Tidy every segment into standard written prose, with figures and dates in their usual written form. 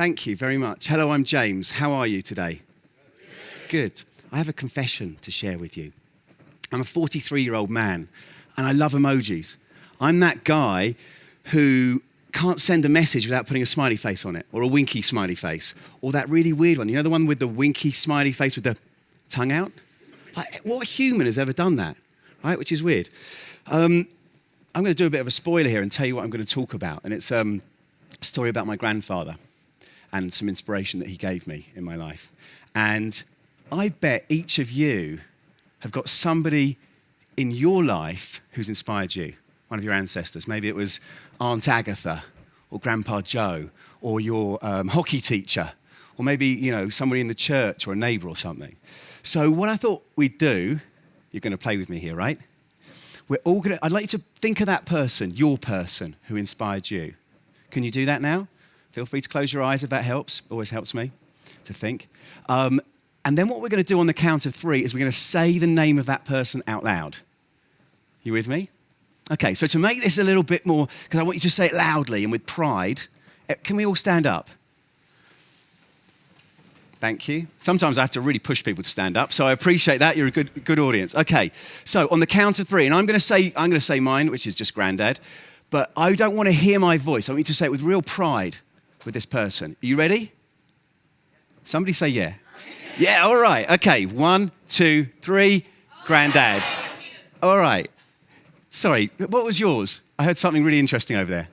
Thank you very much. Hello, I'm James. How are you today? Good. I have a confession to share with you. I'm a 43-year-old man, and I love emojis. I'm that guy who can't send a message without putting a smiley face on it, or a winky smiley face, or that really weird one. You know the one with the winky smiley face with the tongue out? Like, what human has ever done that, right? Which is weird. I'm going to do a bit of a spoiler here and tell you what I'm going to talk about. And it's a story about my grandfather and some inspiration that he gave me in my life. And I bet each of you have got somebody in your life who's inspired you, one of your ancestors. Maybe it was Aunt Agatha or Grandpa Joe or your hockey teacher, or maybe, you know, somebody in the church or a neighbor or something. So what I thought we'd do, you're going to play with me here, right? I'd like you to think of that person, your person, who inspired you. Can you do that now? Feel free to close your eyes if that helps. Always helps me to think. And then what we're going to do on the count of 3 is we're going to say the name of that person out loud. You with me? Okay, so to make this a little bit more, because I want you to say it loudly and with pride, can we all stand up? Thank you. Sometimes I have to really push people to stand up, so I appreciate that. You're a good audience. Okay, so on the count of 3, and I'm going to say mine, which is just Grandad, but I don't want to hear my voice. I want you to say it with real pride with this person. Are you ready? Somebody say yeah. Yeah, all right. Okay, 1, 2, 3, Grandad. All right. Sorry, what was yours? I heard something really interesting over there.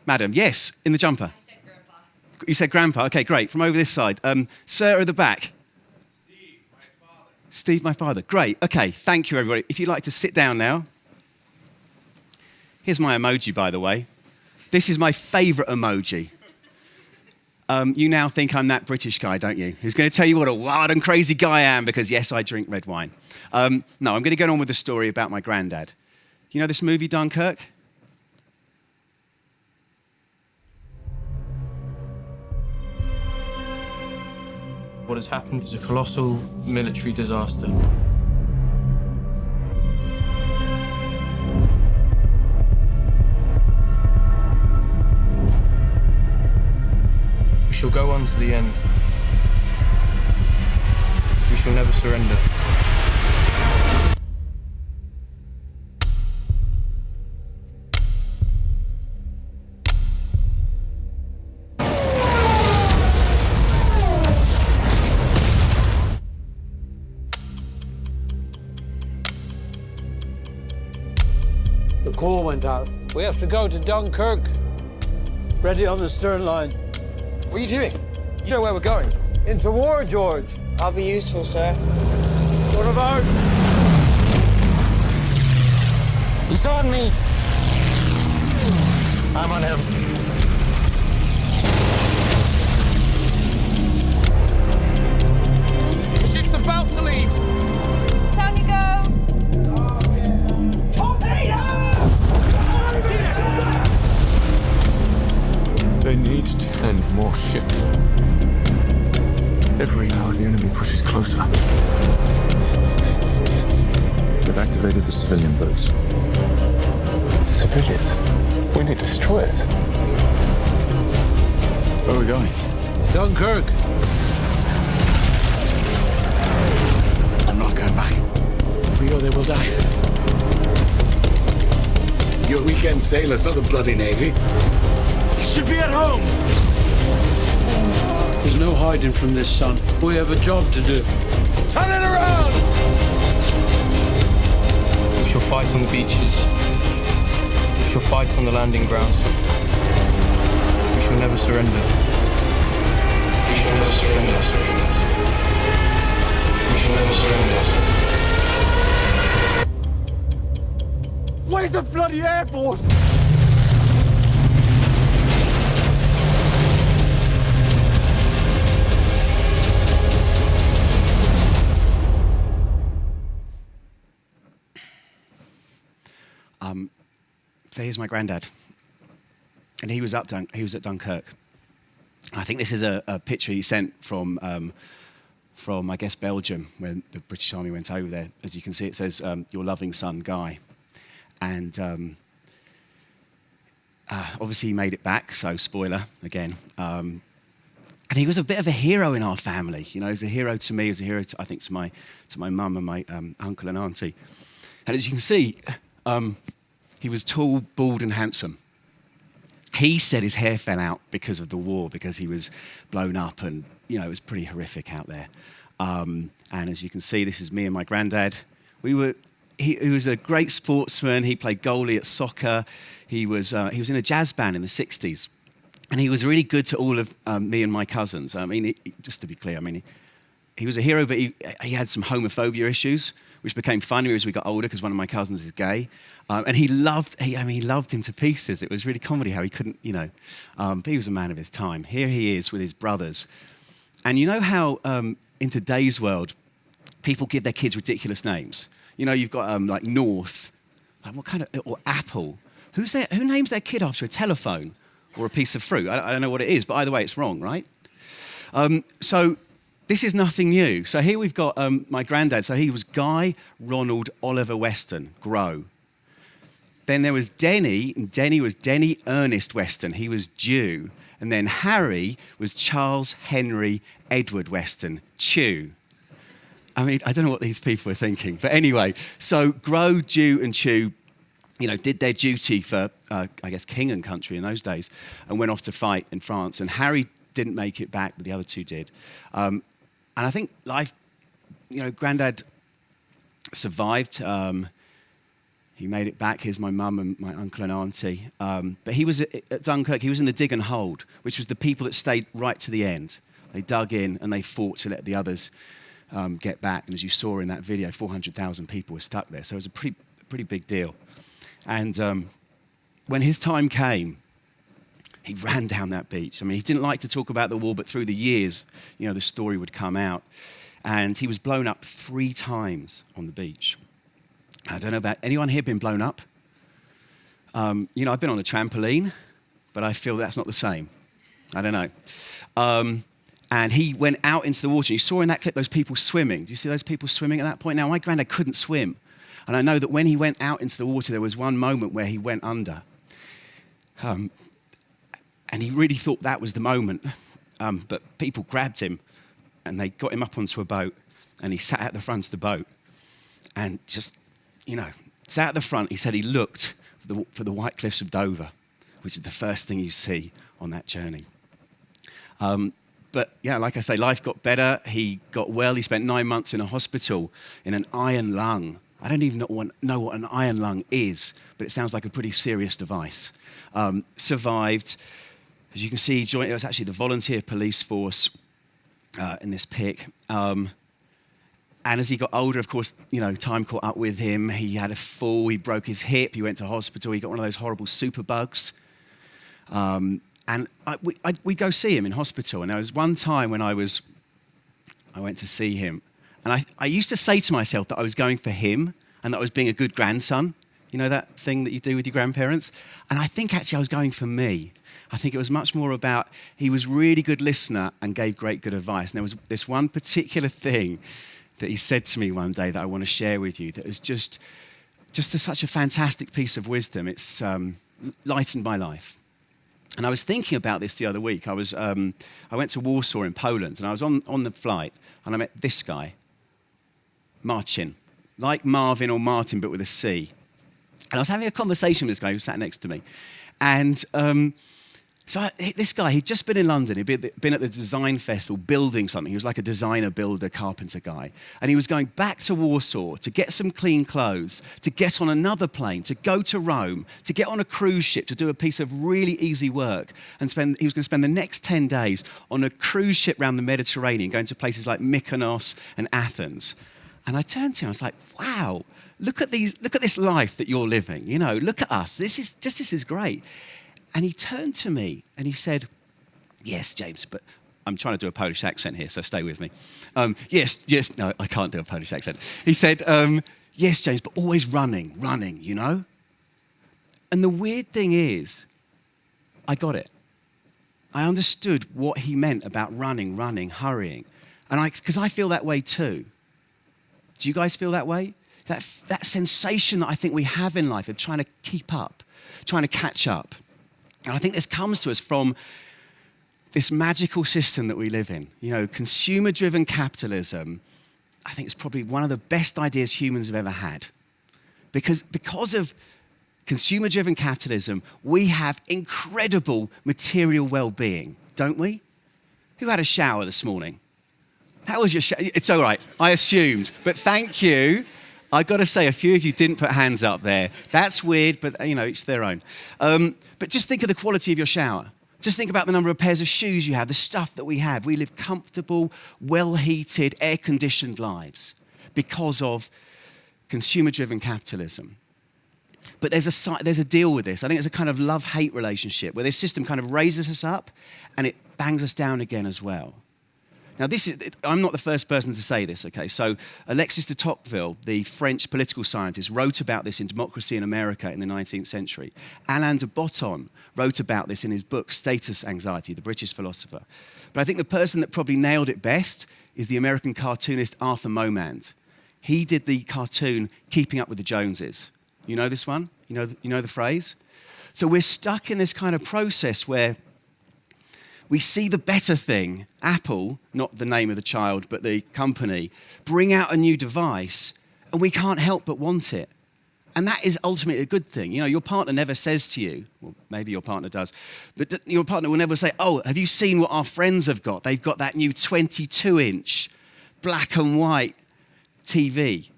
Madam, yes, in the jumper. I said Grandpa. You said Grandpa. Okay, great. From over this side. Sir at the back. Steve, my father. Steve, my father. Great. Okay, thank you, everybody. If you'd like to sit down now. Here's my emoji, by the way. This is my favourite emoji. You now think I'm that British guy, don't you? Who's going to tell you what a wild and crazy guy I am because, yes, I drink red wine. No, I'm going to get on with the story about my granddad. You know this movie, Dunkirk? What has happened is a colossal military disaster. We shall go on to the end. We shall never surrender. The call went out. We have to go to Dunkirk. Ready on the stern line. What are you doing? You know where we're going. Into war, George. I'll be useful, sir. One of ours. He's on me. I'm on him. The ship's about to leave. Time to go. They need to send more ships. Every hour the enemy pushes closer. They've activated the civilian boats. Civilians? We need destroyers. Where are we going? Dunkirk. I'm not going back. We go there, we'll die. You're weekend sailors, not the bloody Navy. You should be at home. There's no hiding from this, son. We have a job to do. Turn it around! We shall fight on the beaches. We shall fight on the landing grounds. We shall never surrender. We shall never surrender. We shall never surrender. Where's the bloody Air Force? So here's my granddad, and he was at Dunkirk. I think this is a picture he sent from I guess Belgium when the British Army went over there. As you can see, it says "Your loving son, Guy," and obviously he made it back. So spoiler again. And he was a bit of a hero in our family. You know, he was a hero to me, he was a hero, I think, to my mum and my uncle and auntie. And as you can see, he was tall, bald and handsome. He said his hair fell out because of the war, because he was blown up and, you know, it was pretty horrific out there. And as you can see, this is me and my granddad. He was a great sportsman. He played goalie at soccer. He was in a jazz band in the 60s. And he was really good to all of me and my cousins. I mean, just to be clear, I mean, he was a hero, but he had some homophobia issues, which became funnier as we got older because one of my cousins is gay. And he loved him to pieces. It was really comedy how he couldn't, you know, but he was a man of his time. Here he is with his brothers. And you know how in today's world, people give their kids ridiculous names? You know, you've got like North, like what kind of, or Apple. Who names their kid after a telephone or a piece of fruit? I don't know what it is, but either way, it's wrong, right? So this is nothing new. So here we've got my granddad. So he was Guy Ronald Oliver Weston, Grow. Then there was Denny, and Denny was Denny Ernest Weston. He was Jew. And then Harry was Charles Henry Edward Weston, Chew. I mean, I don't know what these people are thinking. But anyway, so Grow, Jew, and Chew, you know, did their duty for, I guess, king and country in those days and went off to fight in France. And Harry didn't make it back, but the other two did. And I think life, you know, Grandad survived. He made it back. Here's my mum and my uncle and auntie. But he was at Dunkirk. He was in the dig and hold, which was the people that stayed right to the end. They dug in and they fought to let the others get back. And as you saw in that video, 400,000 people were stuck there. So it was a pretty big deal. And when his time came, he ran down that beach. I mean, he didn't like to talk about the war, but through the years, you know, the story would come out. And he was blown up 3 times on the beach. I don't know about anyone here been blown up? You know, I've been on a trampoline, but I feel that's not the same. I don't know. And he went out into the water. You saw in that clip those people swimming. Do you see those people swimming at that point? Now, my granddad couldn't swim. And I know that when he went out into the water, there was one moment where he went under. And he really thought that was the moment. But people grabbed him and they got him up onto a boat. And he sat at the front of the boat and just, you know, sat at the front. He said he looked for the White Cliffs of Dover, which is the first thing you see on that journey. But yeah, like I say, life got better. He got well. He spent 9 months in a hospital in an iron lung. I don't even know what an iron lung is, but it sounds like a pretty serious device. Survived. As you can see, he joined, it was actually the volunteer police force in this pic. And as he got older, of course, you know, time caught up with him. He had a fall, he broke his hip, he went to hospital, he got one of those horrible superbugs. And we'd go see him in hospital. And there was one time when I went to see him. And I used to say to myself that I was going for him and that I was being a good grandson. You know that thing that you do with your grandparents? And I think actually I was going for me. I think it was much more about he was really good listener and gave great good advice. And there was this one particular thing that he said to me one day that I want to share with you that was just such a fantastic piece of wisdom. It's lightened my life. And I was thinking about this the other week. I went to Warsaw in Poland, and I was on the flight, and I met this guy, Marcin, like Marvin or Martin, but with a C. And I was having a conversation with this guy who sat next to me. And this guy, he'd just been in London. He'd been at the design festival building something. He was like a designer, builder, carpenter guy. And he was going back to Warsaw to get some clean clothes, to get on another plane, to go to Rome, to get on a cruise ship, to do a piece of really easy work. And he was going to spend the next 10 days on a cruise ship around the Mediterranean, going to places like Mykonos and Athens. And I turned to him, I was like, wow, look at this life that you're living. You know, look at us. This is great. And he turned to me and he said, yes, James, but I'm trying to do a Polish accent here, so stay with me. Yes, no, I can't do a Polish accent. He said, yes, James, but always running, you know? And the weird thing is, I got it. I understood what he meant about running, hurrying. And because I feel that way too. Do you guys feel that way? That sensation that I think we have in life of trying to keep up, trying to catch up. And I think this comes to us from this magical system that we live in, consumer-driven capitalism, I think it's probably one of the best ideas humans have ever had. Because of consumer-driven capitalism, we have incredible material well-being, don't we? Who had a shower this morning? How was your shower? It's all right, I assumed, but thank you. I've got to say, a few of you didn't put hands up there. That's weird, but it's their own. But just think of the quality of your shower. Just think about the number of pairs of shoes you have, the stuff that we have. We live comfortable, well-heated, air-conditioned lives because of consumer-driven capitalism. But there's a deal with this. I think it's a kind of love-hate relationship where this system kind of raises us up and it bangs us down again as well. Now, I'm not the first person to say this, okay? So Alexis de Tocqueville, the French political scientist, wrote about this in Democracy in America in the 19th century. Alain de Botton wrote about this in his book, Status Anxiety, the British philosopher. But I think the person that probably nailed it best is the American cartoonist Arthur Momand. He did the cartoon Keeping Up with the Joneses. You know this one? You know the phrase? So we're stuck in this kind of process where we see the better thing, Apple, not the name of the child, but the company, bring out a new device, and we can't help but want it. And that is ultimately a good thing. Your partner never says to you, well, maybe your partner does, but your partner will never say, oh, have you seen what our friends have got? They've got that new 22-inch black and white TV.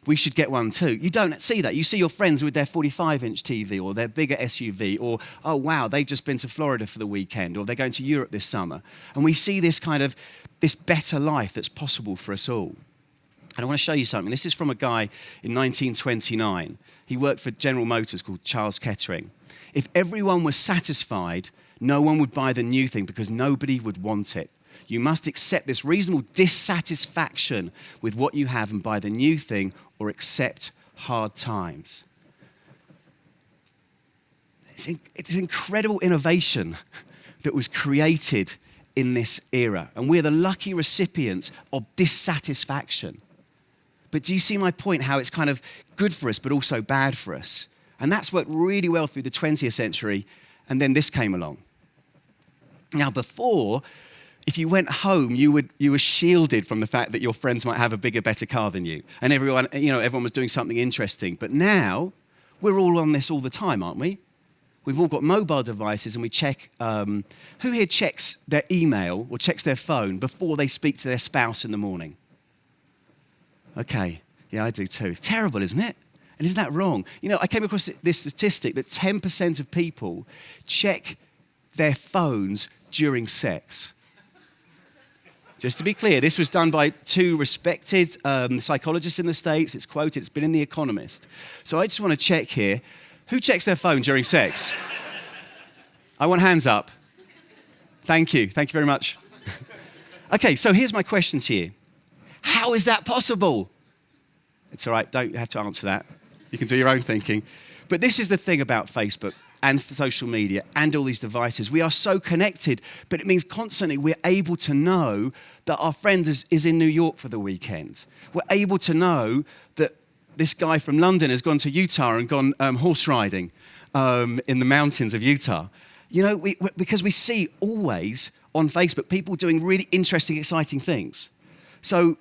We should get one too. You don't see that. You see your friends with their 45-inch TV or their bigger SUV or, oh, wow, they've just been to Florida for the weekend or they're going to Europe this summer. And we see this better life that's possible for us all. And I want to show you something. This is from a guy in 1929. He worked for General Motors called Charles Kettering. If everyone was satisfied, no one would buy the new thing because nobody would want it. You must accept this reasonable dissatisfaction with what you have and buy the new thing or accept hard times. It's an incredible innovation that was created in this era. And we're the lucky recipients of dissatisfaction. But do you see my point, how it's kind of good for us but also bad for us? And that's worked really well through the 20th century, and then this came along. Now before, if you went home, you were shielded from the fact that your friends might have a bigger, better car than you. And everyone was doing something interesting. But now, we're all on this all the time, aren't we? We've all got mobile devices and we check, who here checks their email or checks their phone before they speak to their spouse in the morning? Okay, yeah, I do too. It's terrible, isn't it? And isn't that wrong? I came across this statistic that 10% of people check their phones during sex. Just to be clear, this was done by two respected psychologists in the States. It's quoted, it's been in The Economist. So I just want to check here. Who checks their phone during sex? I want hands up. Thank you very much. Okay, so here's my question to you. How is that possible? It's all right, don't have to answer that. You can do your own thinking. But this is the thing about Facebook and social media and all these devices. We are so connected, but it means constantly we're able to know that our friend is in New York for the weekend. We're able to know that this guy from London has gone to Utah and gone horse riding in the mountains of Utah. Because we see always on Facebook people doing really interesting, exciting things. So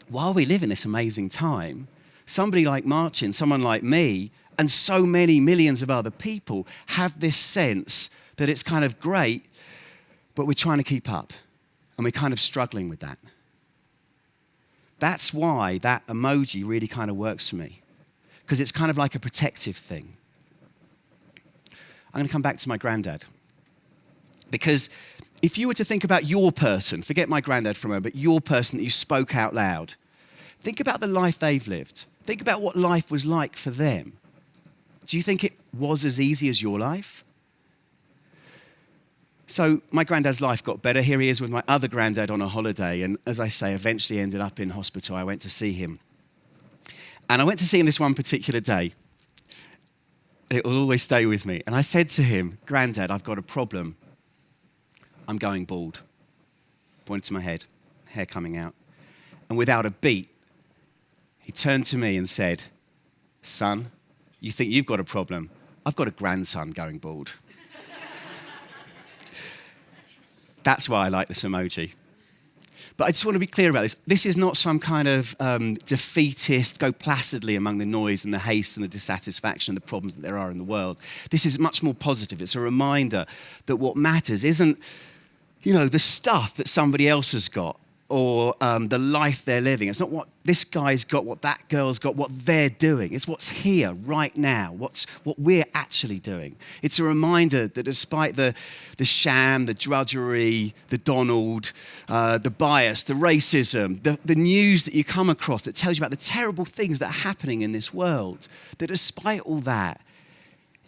while we live in this amazing time, somebody like Marcin, someone like me, and so many millions of other people have this sense that it's kind of great, but we're trying to keep up, and we're kind of struggling with that. That's why that emoji really kind of works for me, because it's kind of like a protective thing. I'm going to come back to my granddad, because if you were to think about your person, forget my granddad for a moment, but your person that you spoke out loud, think about the life they've lived. Think about what life was like for them. Do you think it was as easy as your life? So my granddad's life got better. Here he is with my other granddad on a holiday. And as I say, eventually ended up in hospital. I went to see him. And I went to see him this one particular day. It will always stay with me. And I said to him, Granddad, I've got a problem. I'm going bald. Pointed to my head, hair coming out. And without a beat, he turned to me and said, Son, you think you've got a problem? I've got a grandson going bald. That's why I like this emoji. But I just want to be clear about this. This is not some kind of defeatist, go placidly among the noise and the haste and the dissatisfaction and the problems that there are in the world. This is much more positive. It's a reminder that what matters isn't, the stuff that somebody else has got or the life they're living. It's not what this guy's got, what that girl's got, what they're doing. It's what's here right now, what we're actually doing. It's a reminder that despite the sham, the drudgery, the Donald, the bias, the racism, the news that you come across that tells you about the terrible things that are happening in this world, that despite all that,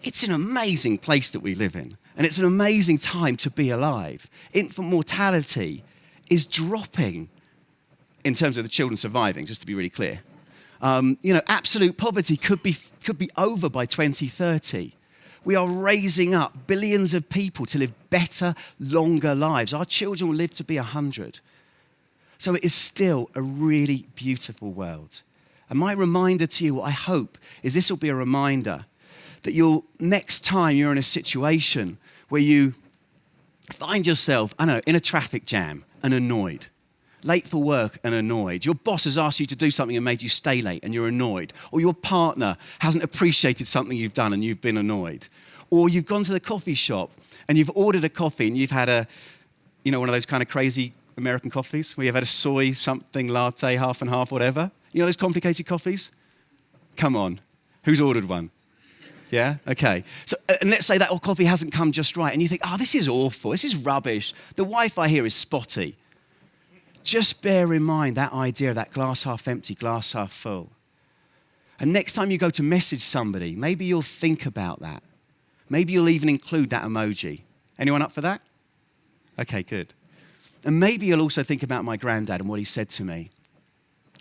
it's an amazing place that we live in. And it's an amazing time to be alive. Infant mortality is dropping in terms of the children surviving, just to be really clear. Absolute poverty could be over by 2030. We are raising up billions of people to live better, longer lives. Our children will live to be 100. So it is still a really beautiful world. And my reminder to you, what I hope, is this will be a reminder that next time you're in a situation where you find yourself, in a traffic jam and annoyed, late for work and annoyed. Your boss has asked you to do something and made you stay late and you're annoyed. Or your partner hasn't appreciated something you've done and you've been annoyed. Or you've gone to the coffee shop and you've ordered a coffee and you've had one of those kind of crazy American coffees where you've had a soy something latte, half and half, whatever. Those complicated coffees? Come on, who's ordered one? Yeah? Okay. So, and let's say that coffee hasn't come just right, and you think, this is awful, this is rubbish, the Wi-Fi here is spotty. Just bear in mind that idea of that glass half empty, glass half full. And next time you go to message somebody, maybe you'll think about that. Maybe you'll even include that emoji. Anyone up for that? Okay, good. And maybe you'll also think about my granddad and what he said to me.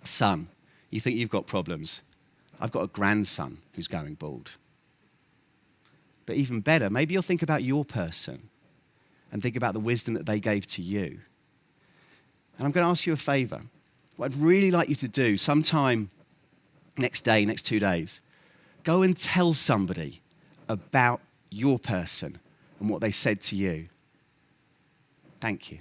Son, you think you've got problems? I've got a grandson who's going bald. But even better, maybe you'll think about your person and think about the wisdom that they gave to you. And I'm going to ask you a favor. What I'd really like you to do sometime next 2 days, go and tell somebody about your person and what they said to you. Thank you.